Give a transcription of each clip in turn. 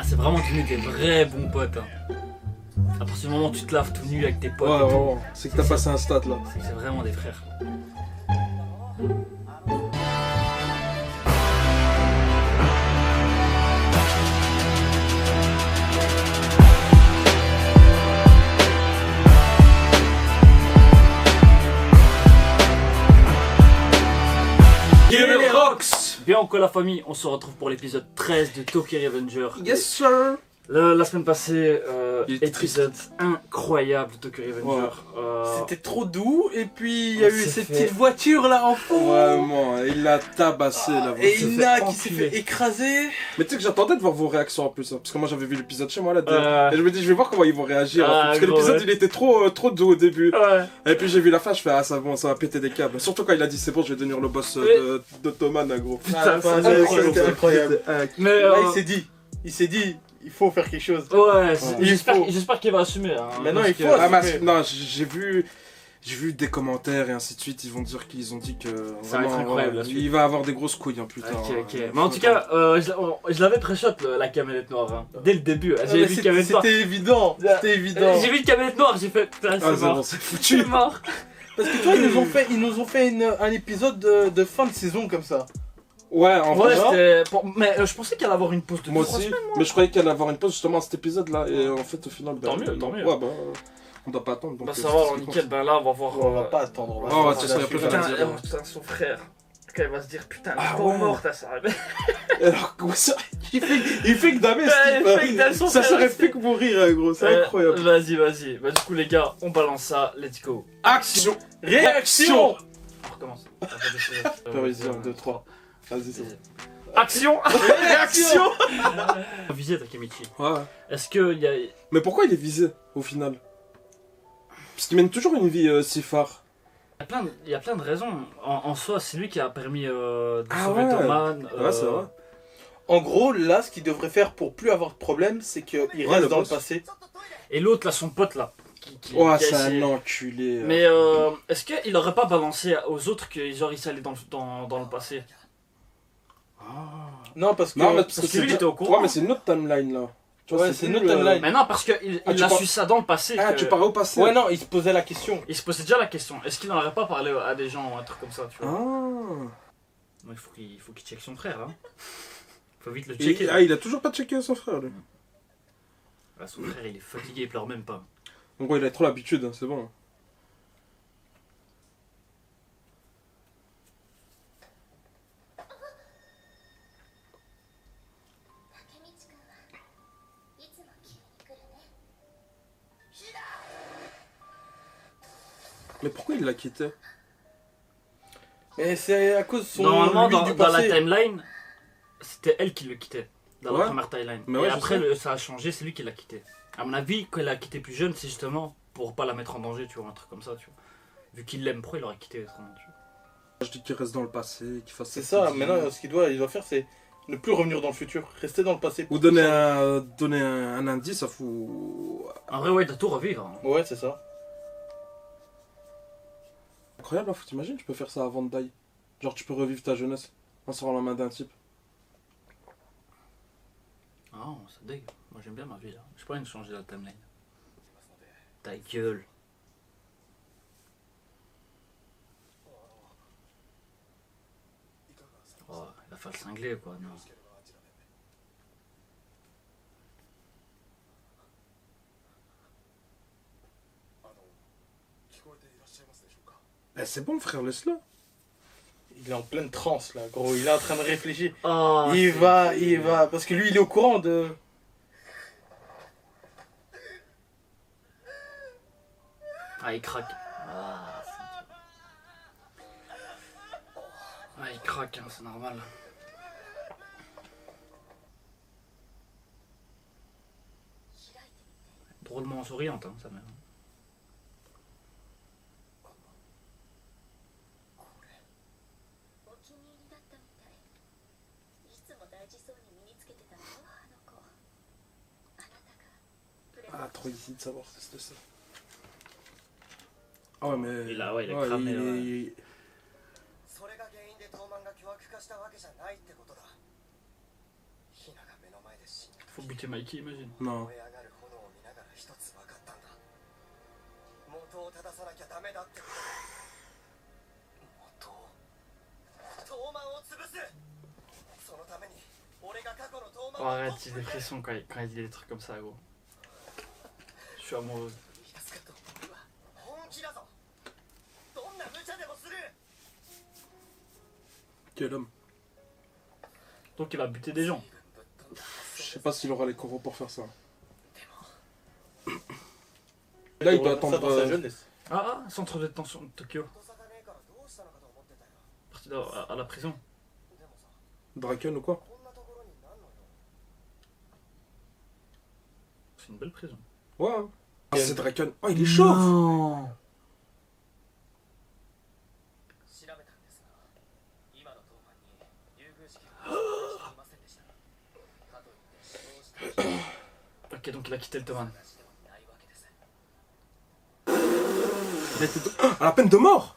Ah, c'est vraiment devenu des vrais bons potes. Hein. À partir du moment où tu te laves tout nu avec tes potes, Ouais, vraiment. C'est que t'as passé un stat là. c'est vraiment des frères. Bien encore la famille, on se retrouve pour l'épisode 13 de Tokyo Revenger. Yes sir. La semaine passée, Il était épisode incroyable de Tokyo Revenger. Ouais. C'était trop doux et puis il y a on eu s'est cette fait- petite voiture là en fond. Vraiment, il l'a tabassé la Et voiture. Ina qui s'est enculer. fait écraser. Mais tu sais que j'attendais de voir vos réactions en plus, hein, parce que moi j'avais vu l'épisode chez moi là. Euh. Et je me dis, je vais voir comment ils vont réagir. Ah, parce que gros, l'épisode ouais. il était trop doux au début. Ouais. Et puis j'ai vu la fin, je fais ah ça, bon, ça va péter des câbles. Surtout quand il a dit c'est bon, je vais devenir le boss d'Ottoman, gros. Putain, Ah, c'est c'était incroyable. Mais Là il s'est dit, il faut faire quelque chose. ouais, Il faut. j'espère qu'il va assumer. Hein, Maintenant, parce il que- faut Ah, mais assumer. non, j'ai vu des commentaires et ainsi de suite, ils vont dire qu'ils ont dit que Ça va être incroyable, la suite. il va avoir des grosses couilles hein, plus tard. Ok, ok. hein. Mais en tout cas, je l'avais pré-shot la camionnette noire. Hein. Dès le début, Ah, j'ai mais vu une camionnette noire. C'était évident. C'était évident. J'ai vu une camionnette noire, j'ai fait putain, Ah, c'est c'est bon, mort. c'est C'est foutu. mort. Parce que toi ils nous ont fait un épisode de fin de saison comme ça. Ouais, en Ouais, vrai, mais je pensais qu'elle allait avoir une pause de moi 2-3 aussi, semaines. mais je croyais qu'elle allait avoir une pause justement à cet épisode là, et en fait au final. Tant mieux, tant mieux. Ouais, bah, on doit pas attendre. Donc, Bah ça c'est va, ce alors qui nickel, ben là on va voir. On va pas attendre. On va Oh, attendre tu sais, la il y a plus suite. rien à Putain, dire. putain, son frère. Quand il va se dire putain, elle Ah est pas ouais. morte, ça s'arrête. compte. Alors, gros, ça, il fait que damer Ouais, ce il fait que damer type. son Ça frère, serait c'est- fait que mourir, hein, gros, c'est incroyable. Vas-y. Bah du coup les gars, on balance ça, let's go. Action. Réaction. On recommence. Vas-y, 1, 2, 3. Vas-y, c'est bon. Action. Réaction. Visée Takemichi. Ouais. Est-ce que il y a. Mais pourquoi il est visé au final? Parce qu'il mène toujours une vie si phare. Il y a plein de raisons. En soi, c'est lui qui a permis de Ah sauver ouais. Toman. Ouais, c'est vrai. En gros, là, ce qu'il devrait faire pour plus avoir de problème, c'est qu'il Ouais, reste le dans boss. le passé. Et l'autre, là, son pote, là. Oh, qui a c'est essayé. un enculé. Mais est-ce qu'il aurait pas balancé aux autres qu'ils auraient allé dans le passé? Non, parce que. Non, mais parce que lui, il était au courant. Ouais, mais c'est une autre timeline là. Tu Ouais, c'est une autre timeline. Mais non, parce qu'il Ah, tu a par- su ça dans le passé. Ah, que- tu parais au passé. Ouais, non, il se posait la question. Il se posait déjà la question. Est-ce qu'il n'aurait pas parlé à des gens ou un truc comme ça, tu vois? Ah. Non, il faut qu'il check son frère, hein. Faut vite le Et- checker. ah, il a toujours pas checké son frère, lui. Ah, son frère, il est fatigué, il pleure même pas. Donc, ouais, il a trop l'habitude, hein, c'est bon. Mais pourquoi il l'a quitté? Mais c'est à cause de son. Normalement, lui du dans la passé. timeline, c'était elle qui le quittait. Dans la Ouais. première timeline. Mais Et ouais, je après, sais. ça a changé, c'est lui qui l'a quitté. À mon avis, quand il l'a quitté plus jeune, c'est justement pour pas la mettre en danger, tu vois, un truc comme ça, tu vois. Vu qu'il l'aime, pourquoi il l'aurait quitté autrement, tu vois. Je dis qu'il reste dans le passé, qu'il fasse C'est sa ça, petite vie. maintenant, ce qu'il doit faire, c'est ne plus revenir dans le futur. Rester dans le passé. Ou donner un indice, ça fout. En vrai, ouais, il doit tout revivre. Hein. Ouais, c'est ça. Incroyable, hein, faut t'imaginer, tu peux faire ça avant de die. Genre, tu peux revivre ta jeunesse en serrant la main d'un type. Ah, c'est dégueu. Moi, j'aime bien ma vie, là. J'ai pas envie de changer la timeline. Ta gueule. Oh, il va faire le cinglé, quoi. Non. Eh, c'est bon, frère, laisse-le. Il est en pleine transe, là, gros. Il est en train de réfléchir. Oh, il c'est- va. Parce que lui, il est au courant de. Ah, il craque. Ah, il craque, hein, c'est normal. Drôlement souriante, hein, sa mère. Ah, trop easy de savoir ce que c'est ça. Ah ouais, mais. Il a cramé, il- それが原因で東満が巨悪化したわけじゃないってことだ Faut buter Mikey, imagine. Non. 元を正さなきゃダメだってこと東満を潰すそのために俺が過去の東 Oh, 満を arrête, j'ai des frissons quand il dit des trucs comme ça, gros. Je suis amoureux. 本気だぞどんな無茶でもする Quel homme. Donc il va buter des gens. Je sais pas s'il aura les coraux pour faire ça. Là, il doit Ça attendre. dans sa jeunesse. Ah, centre de détention de Tokyo. 音沙汰ねえからどうしたのかと思ってたよ Parti à la prison. でもさ Draken ou quoi? こんなところになんのよ C'est une belle prison. Ouais. Hein. Ah, c'est Draken. Oh, il est chaud! Non. 調べたんですが今の東満に優遇式がしていませんでしたかといって死亡した人 Ok, donc il a quitté le Toman. 話ではないわけです Il a été à la peine de mort!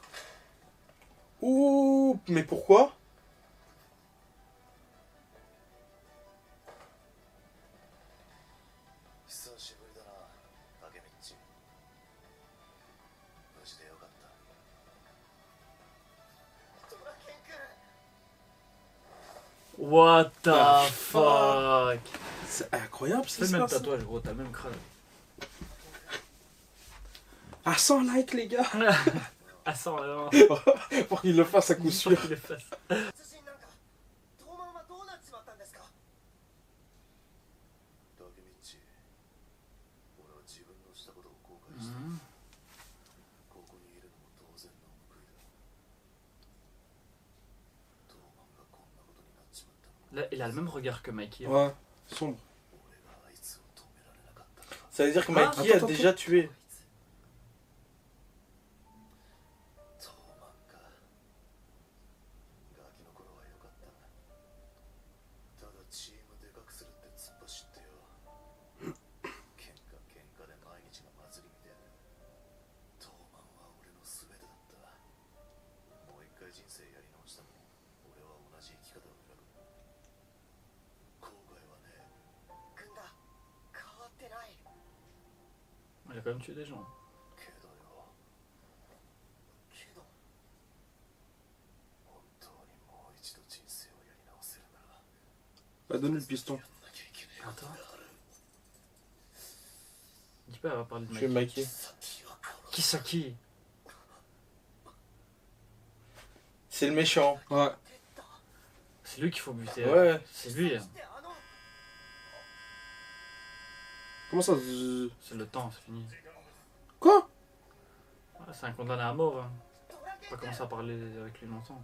Ouh, mais pourquoi? 久しぶりだなタケミッチ無事でよかったドラケン君 What the Ah, fuck? C'est incroyable, C'est c'est le même ça. tatouage, gros, t'as le même crâne. À 100 likes, les gars! Ah, ça, vraiment. Pour qu'il le fasse à coup Faut sûr. qu'il le fasse. 殺人なんか東満はどうなっちまったんですかタケミッチ俺は自分のしたことを後悔した、ここにいるのも当然の報いだ東満がこんなことになっちまったの Là, il a le même regard que Mikey. Hein. Ouais, sombre. 俺があいつを止められなかったから Ça veut dire que Ah, Mikey a attends, déjà tué. 東満かガキの頃はよかったただチームでかくするって突っ走ってよ喧嘩で毎日が祭りみたいな東満は俺の全てだったもう一回人生やり直したもん俺は同じ生き方を選ぶ後悔はね軍だ変わってない Il a quand même tué des gens. けどよけど本当にもう一度人生をやり直せるなら Elle a donné le piston. やんなきゃいけないことがある Dis pas, elle va parler de Tuer Mikey. Mikey. 先は殺 Kisaki. C'est le méchant. Ouais. C'est lui qu'il faut buter. Ouais. C'est lui. Hein. してあの Comment ça? C'est le temps, c'est fini. Quoi? Ouais, c'est un condamné à mort. Hein. ドラケ Faut ン pas commencer à parler avec lui longtemps.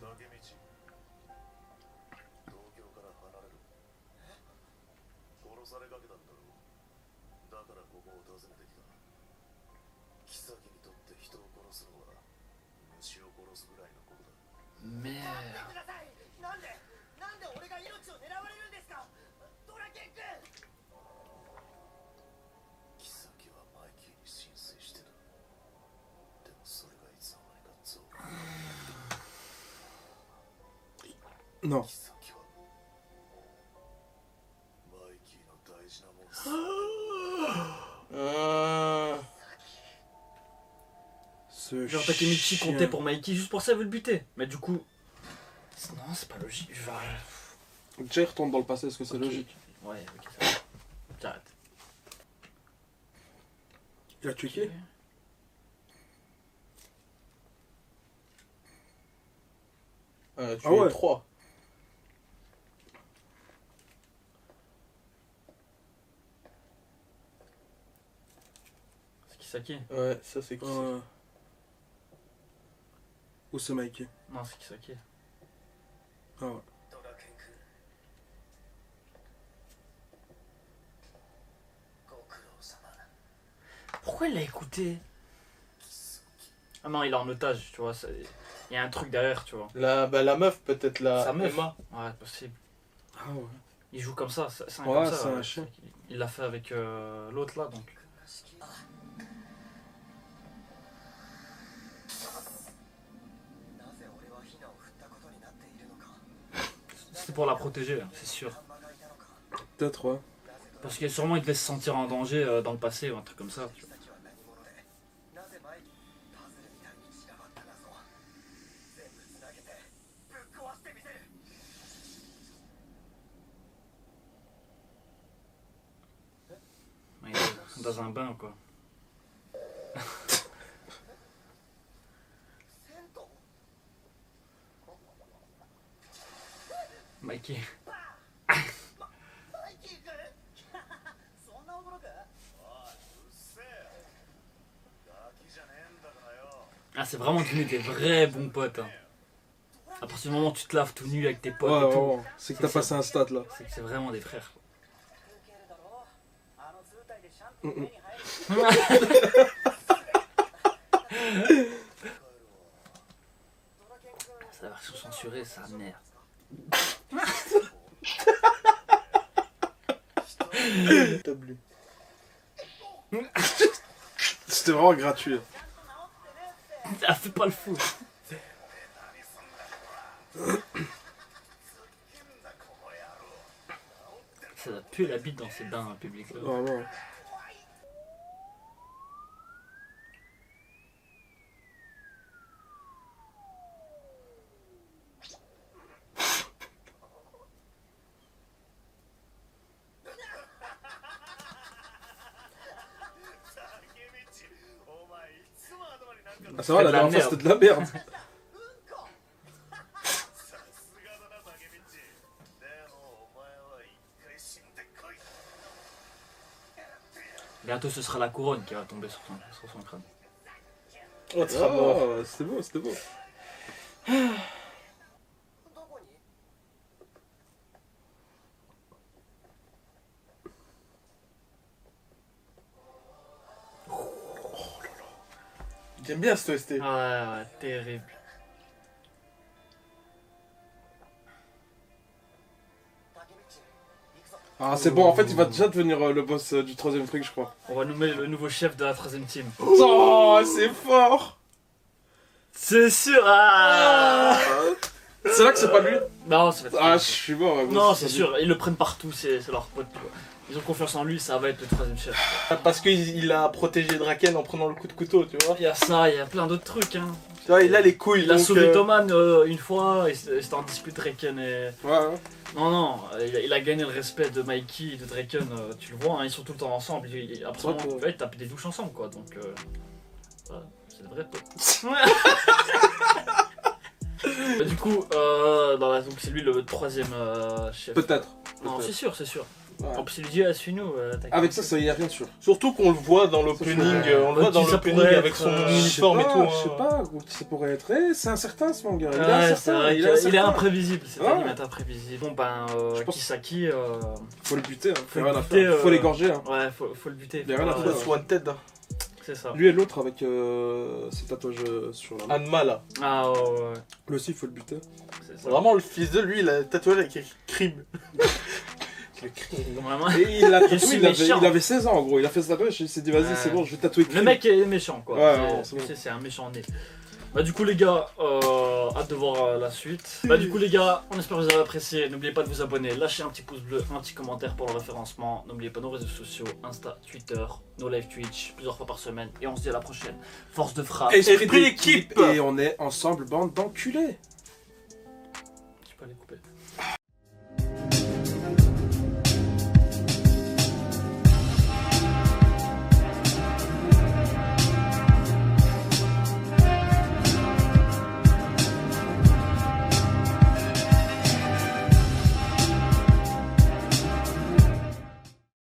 だけ道東京から離れる殺されかけたんだろうだからここを訪ねてきた妃にとって人を殺すのは虫を殺すぐらいのことだ Merde. くださいなんで俺が命を狙われるんですかドラケン君妃はマイキーに心酔してるでもそれがいつの間にか増加 Non. 妃はマイキーの大事なもんさ Ce Genre Takemichi chien. comptait pour Mikey juste pour ça, il veut le buter. Mais du coup. Non, c'est pas logique. Jay retourne dans le passé, est-ce que c'est Ok. logique? Ouais, ok, ça va. J'arrête. Il a tué qui? Tu Ah ouais. 3. C'est Kisaki. Ouais, ça c'est qui? Où c'est Mikey? Non, c'est Kisaki. Ah ouais. ドラケン君ご苦労様 Pourquoi il l'a écouté? Ah non, il est en otage, tu vois. Il y a un truc derrière, tu vois. La meuf, peut-être la. Sa meuf. Emma. Ouais, possible. Ah ouais. Il joue comme ça. C'est un Ouais, comme ça. c'est un chien. Il l'a fait avec l'autre là, donc. なぜ俺はヒナを振ったことになっているのか C'était pour la protéger, c'est sûr. Peut-être, ouais. Parce que sûrement il devait se sentir en danger dans le passé ou un truc comme ça. Tu vois. たちは何者でなぜ前にパズルみたいに散らばった謎を全部つなげてぶっ壊してみせる Il est dans un bain quoi. 銭湯 Mikey. マイキー君そんな驚くおいうっせえよガキじゃねえんだからよ Ah, c'est vraiment devenu des vrais bons potes. Hein. À partir du moment où tu te laves tout nu avec tes potes Ouais, et tout, ouais, c'est que t'as passé un stade là. c'est que c'est vraiment des frères. 受けるだろうあの図体でシャンプー目に入る C'est la version censurée, sa mère. T'as bu. C'était vraiment gratuit. Ah, fais pas le fou. Ça doit puer la bite dans ces bains publics là. Vraiment. Ah, ça va, C'est la de la dernière fois merde. c'était de la merde. さすがだなタケミッチでもお前は一回死んでこい Bientôt ce sera la couronne qui va tomber sur son crâne. Oh, tu seras mort. Oh, c'était beau, c'était beau. どこに J'aime bien ce OST. Ah, ouais, terrible. Ah, c'est bon, en fait, il va déjà devenir le boss du troisième truc, je crois. On va nommer le nouveau chef de la 3ème team. Oh, c'est fort. C'est sûr. Ah C'est là que c'est pas lui. Non, ça va être. Ah, je suis mort. ouais, Non, bon, c'est pas sûr, ils le prennent partout, c'est leur pote. Tu vois. Ils ont confiance en lui, ça va être le 3ème chef. Parce qu'il a protégé Draken en prenant le coup de couteau, tu vois. Il y a ça, il y a plein d'autres trucs. Hein. Tu vois, il a les couilles. Il a donc, sauvé Toman une fois, et c'était en dispute Draken et. lui. Ouais, ouais. Non, non, il a gagné le respect de Mikey et de Draken, tu le vois, hein, ils sont tout le temps ensemble. Après, C'est vrai que- ils tapent des douches ensemble, quoi, donc. Voilà, c'est le vrai pote. Bah, du coup, donc c'est lui le 3ème chef. Peut-être. Non, peut-être. c'est sûr, c'est sûr. Ouais. En plus, il lui dit, suis-nous. Avec ça, y a rien de sûr. Surtout qu'on le voit dans l'opening, Ouais. on le voit dans Ça l'opening pourrait avec être, son je sais uniforme et tout. Je sais hein. pas, gros, qui ça pourrait être. Eh, c'est incertain ce manga. Il est Ouais, c'est incertain. vrai Il qu'il est est incertain. imprévisible, c'est Ouais. un anime imprévisible. Bon ben, Je pense- Kisaki, Faut le buter, hein. Faut Faut le rien à buter, faire. Faut l'égorger, hein. ouais, faut le buter. Il y a rien à faut faire. pas- First Wanted, hein. C'est ça. Lui et l'autre avec ses tatouages sur la main. Anma là. Ah ouais, ouais, Lui aussi, il faut le buter. c'est ça. Vraiment, le fils de lui, il a tatoué avec écrit crime. Le crime. Vraiment. Et il a Je suis tatoué, méchant. il avait 16 ans en gros. Il a fait ce tatouage, il s'est dit, vas-y, Ouais. c'est bon, je vais tatouer. Le crime. mec est méchant quoi. Ouais, C'est- non, c'est bon. c'est un méchant né. Bah du coup les gars, hâte de voir la suite. Bah du coup les gars, on espère que vous avez apprécié. N'oubliez pas de vous abonner, lâchez un petit pouce bleu, un petit commentaire pour le référencement. N'oubliez pas nos réseaux sociaux, Insta, Twitter, nos live Twitch, plusieurs fois par semaine. Et on se dit à la prochaine. Force de frappe. Esprit d'équipe. Et on est ensemble, bande d'enculés. Tu peux aller couper.